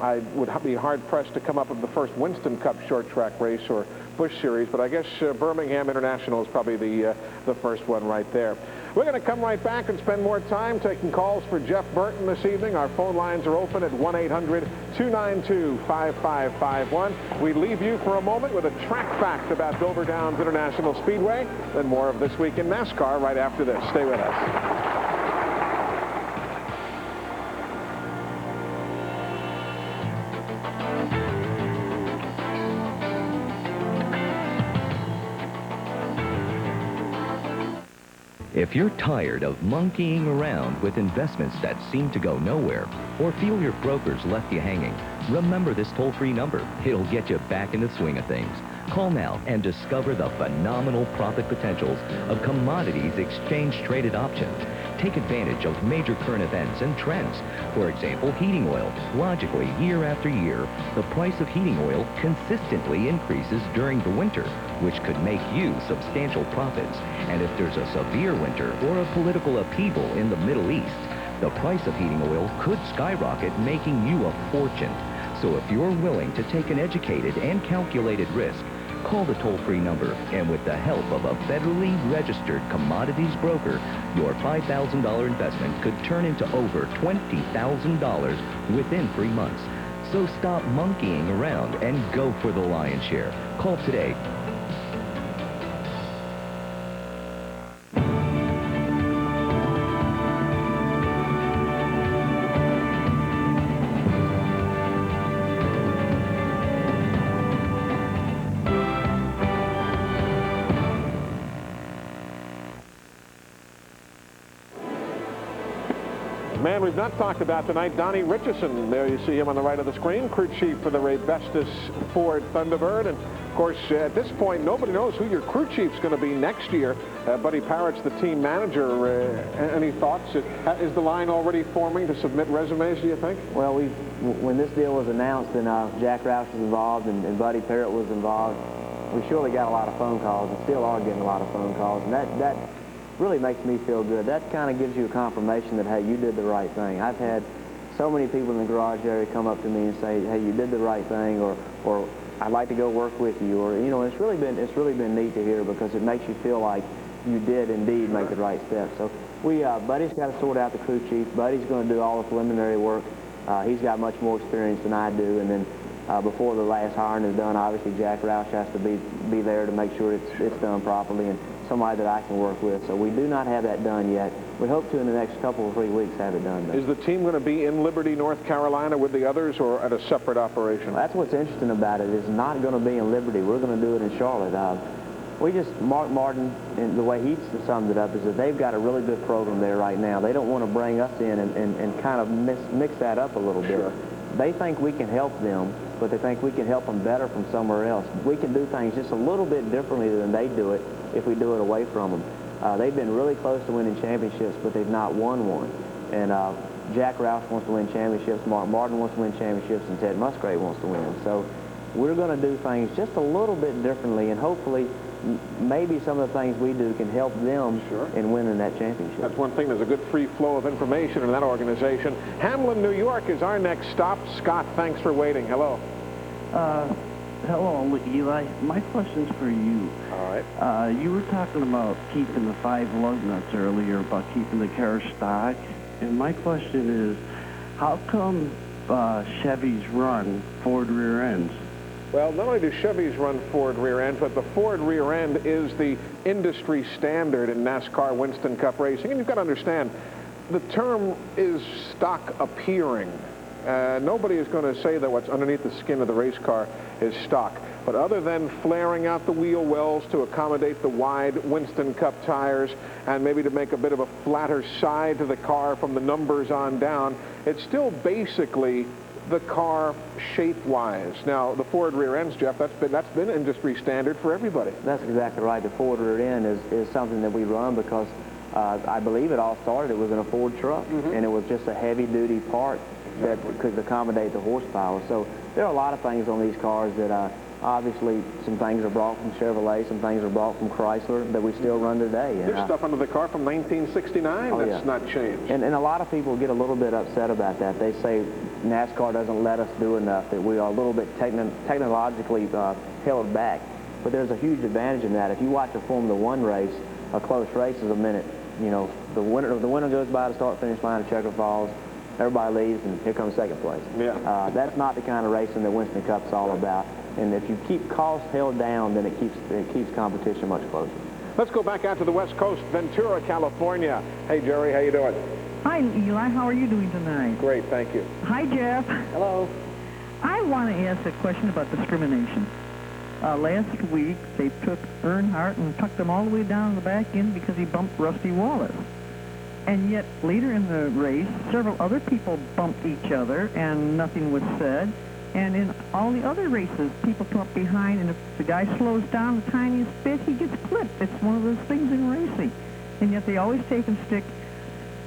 I would be hard-pressed to come up with the first Winston Cup short track race or Busch Series, but I guess Birmingham International is probably the first one right there. We're going to come right back and spend more time taking calls for Jeff Burton this evening. Our phone lines are open at 1-800-292-5551. We leave you for a moment with a track fact about Dover Downs International Speedway, then more of This Week in NASCAR right after this. Stay with us. If you're tired of monkeying around with investments that seem to go nowhere, or feel your brokers left you hanging, remember this toll-free number. It'll get you back in the swing of things. Call now and discover the phenomenal profit potentials of commodities exchange-traded options. Take advantage of major current events and trends. For example, heating oil. Logically, year after year, the price of heating oil consistently increases during the winter, which could make you substantial profits. And if there's a severe winter or a political upheaval in the Middle East, the price of heating oil could skyrocket, making you a fortune. So if you're willing to take an educated and calculated risk, call the toll-free number, and with the help of a federally registered commodities broker, your $5,000 investment could turn into over $20,000 within 3 months. So stop monkeying around and go for the lion's share. Call today. Man we've not talked about tonight, Donnie Richardson. There you see him on the right of the screen, crew chief for the Rebestos Ford Thunderbird. And of course, at this point, nobody knows who your crew chief's going to be next year. Buddy Parrott's the team manager. Any thoughts? Is the line already forming to submit resumes, do you think? Well, when this deal was announced and Jack Roush was involved and Buddy Parrott was involved, we surely got a lot of phone calls and still are getting a lot of phone calls. And that really makes me feel good. That kind of gives you a confirmation that, hey, you did the right thing. I've had so many people in the garage area come up to me and say, hey, you did the right thing, or I'd like to go work with you, or, you know, it's really been neat to hear, because it makes you feel like you did indeed make the right step. So Buddy's got to sort out the crew chief. Buddy's going to do all the preliminary work. He's got much more experience than I do, and then before the last hiring is done, obviously Jack Roush has to be there to make sure it's done properly, and somebody that I can work with. So we do not have that done yet. We hope to in the next couple or 3 weeks have it done. Is the team going to be in Liberty, North Carolina with the others, or at a separate operation? Well, that's what's interesting about it. It's not going to be in Liberty. We're going to do it in Charlotte. Mark Martin, and the way he summed it up, is that they've got a really good program there right now. They don't want to bring us in and kind of mix that up a little bit. Sure. They think we can help them, but they think we can help them better from somewhere else. We can do things just a little bit differently than they do it if we do it away from them. They've been really close to winning championships, but they've not won one. And Jack Roush wants to win championships, Mark Martin wants to win championships, and Ted Musgrave wants to win. So we're going to do things just a little bit differently, and hopefully maybe some of the things we do can help them in winning that championship. That's one thing. There's a good free flow of information in that organization. Hamlin, New York is our next stop. Scott, thanks for waiting. Hello. Hello, Eli. My question's for you. All right. You were talking about keeping the 5 lug nuts earlier, about keeping the car stock. And my question is, how come Chevys run Ford rear ends? Well, not only do Chevys run Ford rear ends, but the Ford rear end is the industry standard in NASCAR Winston Cup racing. And you've got to understand, the term is stock appearing. Nobody is going to say that what's underneath the skin of the race car is stock. But other than flaring out the wheel wells to accommodate the wide Winston Cup tires and maybe to make a bit of a flatter side to the car from the numbers on down, it's still basically the car shape-wise. Now, the Ford rear ends, Jeff, that's been industry standard for everybody. That's exactly right. The Ford rear end is something that we run because I believe it all started, it was in a Ford truck, and it was just a heavy-duty part that could accommodate the horsepower. So there are a lot of things on these cars that obviously some things are brought from Chevrolet, some things are brought from Chrysler that we still run today. There's stuff under the car from 1969 that's not changed. And a lot of people get a little bit upset about that. They say NASCAR doesn't let us do enough, that we are a little bit technologically held back. But there's a huge advantage in that. If you watch a Formula One race, a close race is a minute. You know, the winner goes by the start-finish line of Checker Falls, everybody leaves, and here comes second place. Yeah. That's not the kind of racing that Winston Cup's all about. And if you keep costs held down, then it keeps competition much closer. Let's go back out to the West Coast, Ventura, California. Hey, Jerry, how you doing? Hi, Eli. How are you doing tonight? Great, thank you. Hi, Jeff. Hello. I want to ask a question about discrimination. Last week, they took Earnhardt and tucked him all the way down the back end because he bumped Rusty Wallace. And yet, later in the race, several other people bumped each other, and nothing was said. And in all the other races, people come up behind, and if the guy slows down the tiniest bit, he gets clipped. It's one of those things in racing. And yet they always take and stick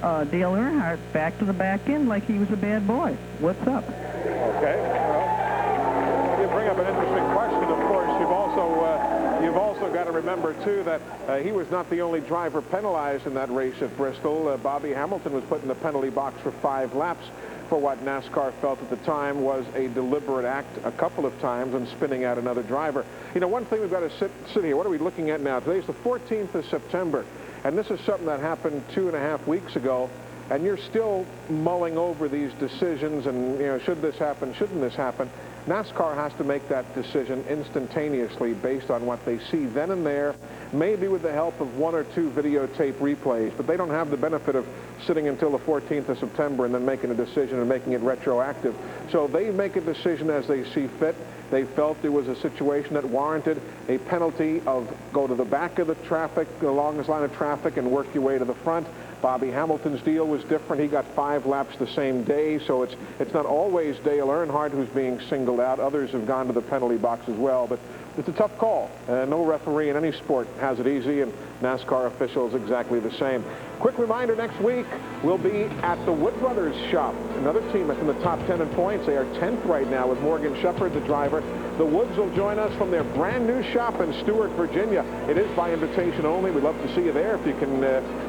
Dale Earnhardt back to the back end like he was a bad boy. What's up? Okay. Well, you bring up an interesting question. Of course, you've also got to remember, too, that he was not the only driver penalized in that race at Bristol. Bobby Hamilton was put in the penalty box for 5 laps for what NASCAR felt at the time was a deliberate act a couple of times and spinning out another driver. You know, one thing we've got to sit here. What are we looking at now? Today's the 14th of September, and this is something that happened 2.5 weeks ago, and you're still mulling over these decisions and, you know, should this happen, shouldn't this happen? NASCAR has to make that decision instantaneously based on what they see then and there, maybe with the help of 1 or 2 videotape replays, but they don't have the benefit of sitting until the 14th of September and then making a decision and making it retroactive. So they make a decision as they see fit. They felt there was a situation that warranted a penalty of go to the back of the traffic, the longest line of traffic, and work your way to the front. Bobby Hamilton's deal was different. He got 5 laps the same day, so it's not always Dale Earnhardt who's being singled out. Others have gone to the penalty box as well, but it's a tough call. No referee in any sport has it easy, and NASCAR officials exactly the same. Quick reminder, next week we'll be at the Wood Brothers shop, another team that's in the top 10 in points. They are 10th right now with Morgan Shepherd, the driver. The Woods will join us from their brand new shop in Stewart, Virginia. It is by invitation only. We'd love to see you there if you can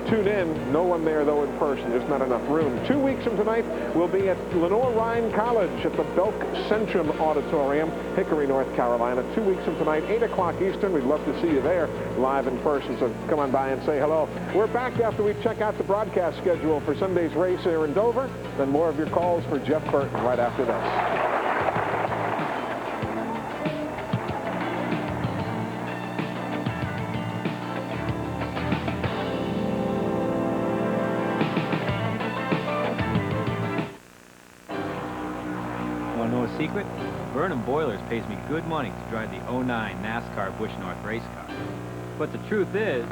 tune in. No one there, though, in person. There's not enough room. 2 weeks from tonight, we'll be at Lenore-Rhine College at the Belk Centrum Auditorium, Hickory, North Carolina. 2 weeks from tonight, 8 o'clock Eastern. We'd love to see you there live in person, so come on by and say hello. We're back after we check out the broadcast schedule for Sunday's race here in Dover. Then more of your calls for Jeff Burton right after this. Secret? Burton Boilers pays me good money to drive the '09 NASCAR Busch North race car. But the truth is,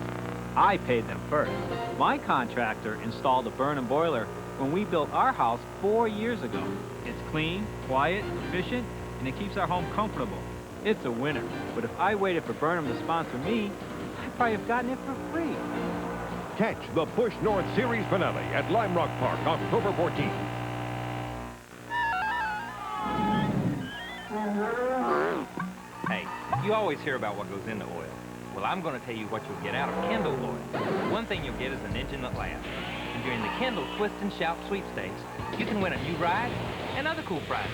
I paid them first. My contractor installed a Burton boiler when we built our house 4 years ago. It's clean, quiet, efficient, and it keeps our home comfortable. It's a winner. But if I waited for Burnham to sponsor me, I'd probably have gotten it for free. Catch the Busch North Series finale at Lime Rock Park, October 14th. Hey, you always hear about what goes into oil. Well, I'm going to tell you what you'll get out of Kendall, boys. One thing you'll get is an engine that lasts. And during the Kendall Twist and Shout sweepstakes, you can win a new ride and other cool prizes.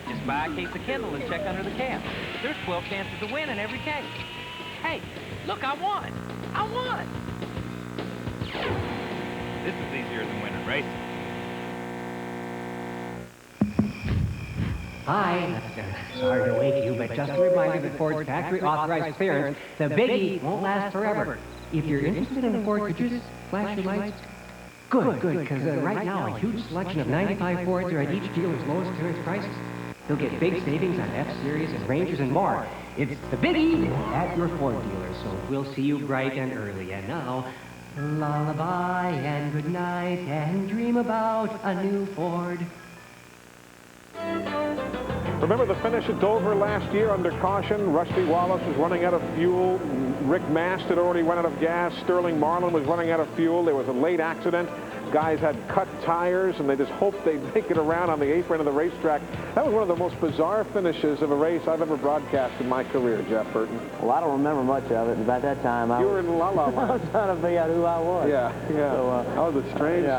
Just buy a case of Kendall and check under the cap. There's 12 chances to win in every case. Hey, look, I won! I won! This is easier than winning racing. Hi. Sorry to wake you, but just a reminder that Ford's factory-authorized clearance, the Biggie, won't last forever. If you're interested in a Ford, could you just flash your lights? Good, because right now a huge selection of 95 Fords are at each dealer's lowest clearance prices. You'll get big savings on F-Series and Rangers and more. It's the Biggie at your Ford dealer, so we'll see you bright and early. And now, lullaby and good night, and dream about a new Ford. Remember the finish at Dover last year under caution? Rusty Wallace was running out of fuel. Rick Mast had already run out of gas. Sterling Marlin was running out of fuel. There was a late accident. Guys had cut tires, and they just hoped they'd make it around on the apron of the racetrack. That was one of the most bizarre finishes of a race I've ever broadcast in my career, Jeff Burton. Well, I don't remember much of it. By that time, you were in La La Land. I was trying to figure out who I was. Yeah. So, that was a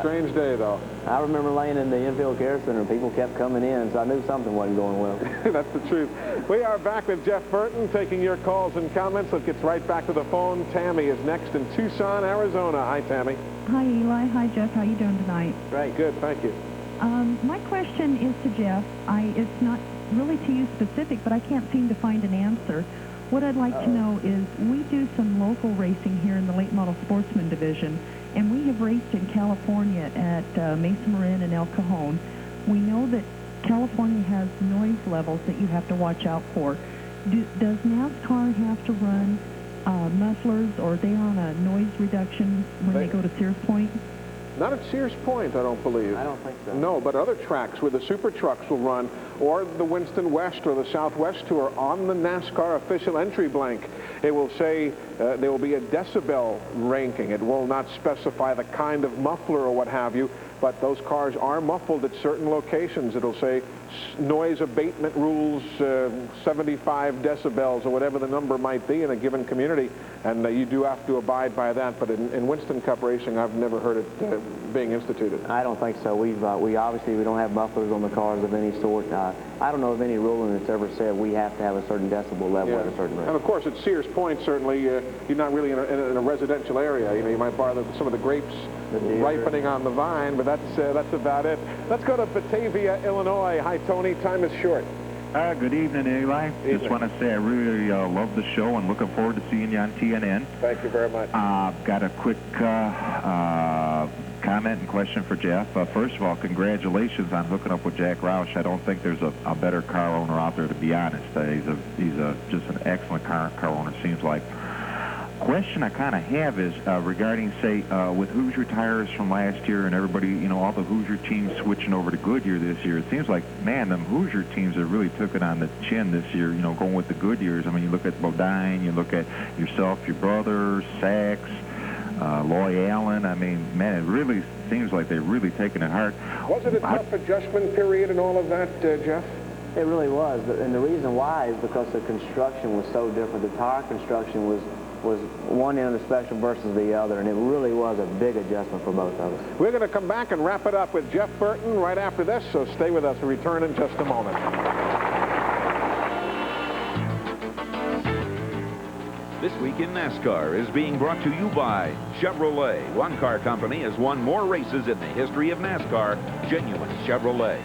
strange day, though. I remember laying in the infield care center, and people kept coming in, so I knew something wasn't going well. That's the truth. We are back with Jeff Burton, taking your calls and comments. Let's get right back to the phone. Tammy is next in Tucson, Arizona. Hi, Tammy. Hi, Eli. Hi, Jeff. How you doing tonight? Great. Good. Thank you. My question is to Jeff. It's not really to you specific, but I can't seem to find an answer. What I'd like to know is we do some local racing here in the late model sportsman division, and we have raced in California at Mesa Marin and El Cajon. We know that California has noise levels that you have to watch out for. Does NASCAR have to run mufflers, or are they on a noise reduction when they go to Sears Point? Not at Sears Point, I don't believe. I don't think so. No, but other tracks where the super trucks will run, or the Winston West or the Southwest Tour on the NASCAR official entry blank, it will say there will be a decibel ranking. It will not specify the kind of muffler or what have you, but those cars are muffled at certain locations. It'll say noise abatement rules, 75 decibels or whatever the number might be in a given community, and you do have to abide by that. But in Winston Cup racing, I've never heard it being instituted. I don't think so. We obviously we don't have mufflers on the cars of any sort. I don't know of any ruling that's ever said we have to have a certain decibel level at a certain rate. And of course, at Sears Point, certainly you're not really in a residential area. You might borrow some of the grapes ripening on the vine, but that's about it. Let's go to Batavia, Illinois. Hi, Tony. Time is short. Good evening, Eli. Just want to say I really love the show and looking forward to seeing you on TNN. Thank you very much. Got a quick comment and question for Jeff. First of all, congratulations on hooking up with Jack Roush. I don't think there's a better car owner out there, to be honest. He's just an excellent car owner, seems like. Question I kind of have is regarding, say, with Hoosier tires from last year and everybody, all the Hoosier teams switching over to Goodyear this year. It seems like, man, them Hoosier teams have really took it on the chin this year, going with the Goodyears. I mean, you look at Bodine, you look at yourself, your brother, Sachs, Loy Allen. I mean, man, it really seems like they're really taking it hard. Was it a tough adjustment period and all of that, Jeff? It really was, and the reason why is because the construction was so different. The tire construction was one end of the spectrum versus the other, and it really was a big adjustment for both of us. We're going to come back and wrap it up with Jeff Burton right after this, so stay with us. We'll return in just a moment. This Week in NASCAR is being brought to you by Chevrolet. One car company has won more races in the history of NASCAR, genuine Chevrolet.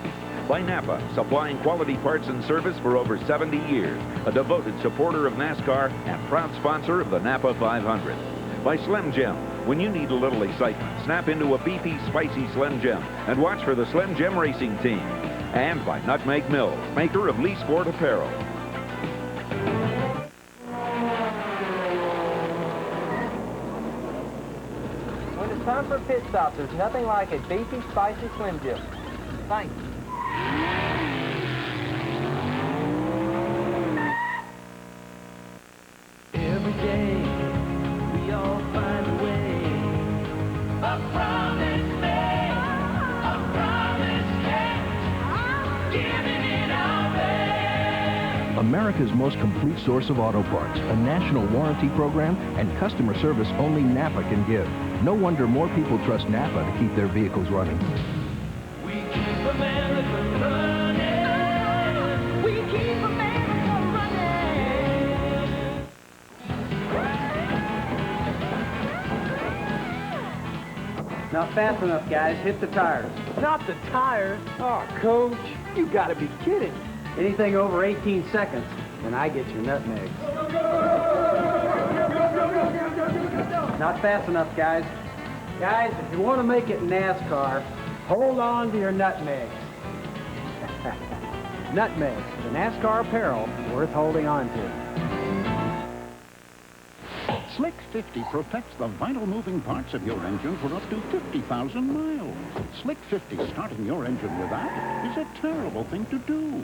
By Napa, supplying quality parts and service for over 70 years, a devoted supporter of NASCAR and proud sponsor of the Napa 500. By Slim Jim, when you need a little excitement, snap into a beefy, spicy Slim Jim and watch for the Slim Jim racing team. And by Nutmeg Mills, maker of Lee Sport apparel. When it's time for a pit stop, there's nothing like a beefy, spicy Slim Jim. Thanks. Every day, we all find a way. A promise made, a promise kept, giving it our best. America's most complete source of auto parts, a national warranty program, and customer service only Napa can give. No wonder more people trust Napa to keep their vehicles running. We keep America running. We keep America running. Not fast enough, guys. Hit the tires. Not the tires. Oh, Coach, you gotta be kidding. Anything over 18 seconds, and I get your nutmegs. Not fast enough, guys. Guys, if you want to make it in NASCAR, hold on to your nutmegs. Nutmegs, the NASCAR apparel worth holding on to. Slick 50 protects the vital moving parts of your engine for up to 50,000 miles. Slick 50 starting your engine without it is a terrible thing to do.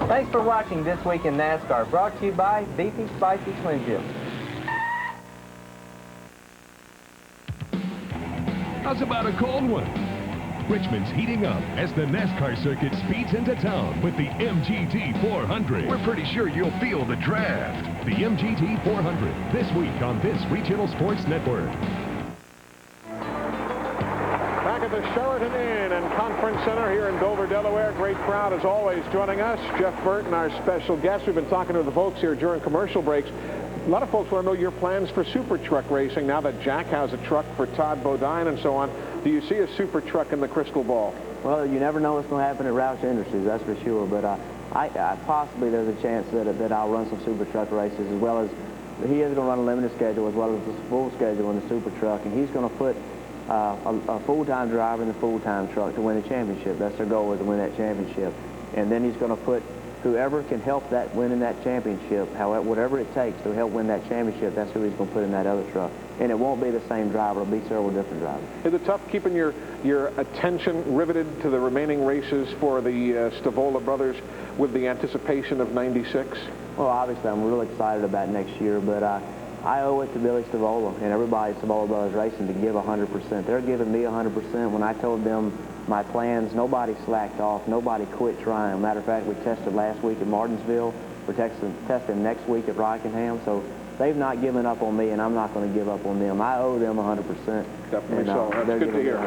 Thanks for watching This Week in NASCAR, brought to you by Beefy Spicy Slim Jim. How's about a cold one? Richmond's heating up as the NASCAR circuit speeds into town with the MGT 400. We're pretty sure you'll feel the draft. The MGT 400, this week on this regional sports network. Back at the Sheraton Inn and Conference Center here in Dover, Delaware. Great crowd as always joining us. Jeff Burton, our special guest. We've been talking to the folks here during commercial breaks. A lot of folks want to know your plans for super truck racing now that Jack has a truck for Todd Bodine and so on. Do you see a super truck in the crystal ball? Well, you never know what's going to happen at Roush Industries, that's for sure. But I possibly there's a chance that I'll run some super truck races, as well as he is going to run a limited schedule as well as a full schedule in the super truck, and he's going to put a full-time driver in the full-time truck to win the championship. That's their goal, is to win that championship. And then he's going to put whoever can help that winning that championship, whatever it takes to help win that championship, that's who he's going to put in that other truck. And it won't be the same driver. It'll be several different drivers. Is it tough keeping your attention riveted to the remaining races for the Stavola brothers with the anticipation of '96? Well, obviously, I'm really excited about next year, but I owe it to Billy Stavola and everybody at Stavola Brothers Racing to give 100%. They're giving me 100%. When I told them my plans, nobody slacked off. Nobody quit trying. Matter of fact, we tested last week at Martinsville. We're testing next week at Rockingham. So they've not given up on me, and I'm not going to give up on them. I owe them 100%. Definitely so. That's good to hear.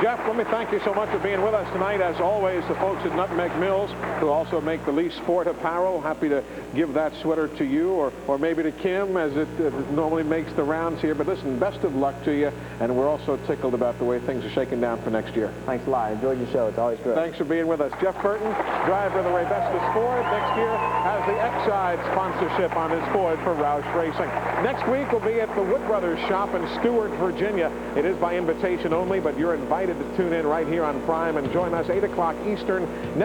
Jeff, let me thank you so much for being with us tonight. As always, the folks at Nutmeg Mills, who also make the Lee Sport apparel, happy to give that sweater to you or maybe to Kim, as it normally makes the rounds here. But listen, best of luck to you, and we're also tickled about the way things are shaking down for next year. Thanks a lot. Enjoyed your show. It's always great. Thanks for being with us. Jeff Burton, driver of the Rebestos Ford, next year has the Exide sponsorship on his Ford for Roush Racing. Next week will be at the Wood Brothers shop in Stewart, Virginia. It is by invitation only, but you're invited to tune in right here on Prime and join us 8 o'clock Eastern next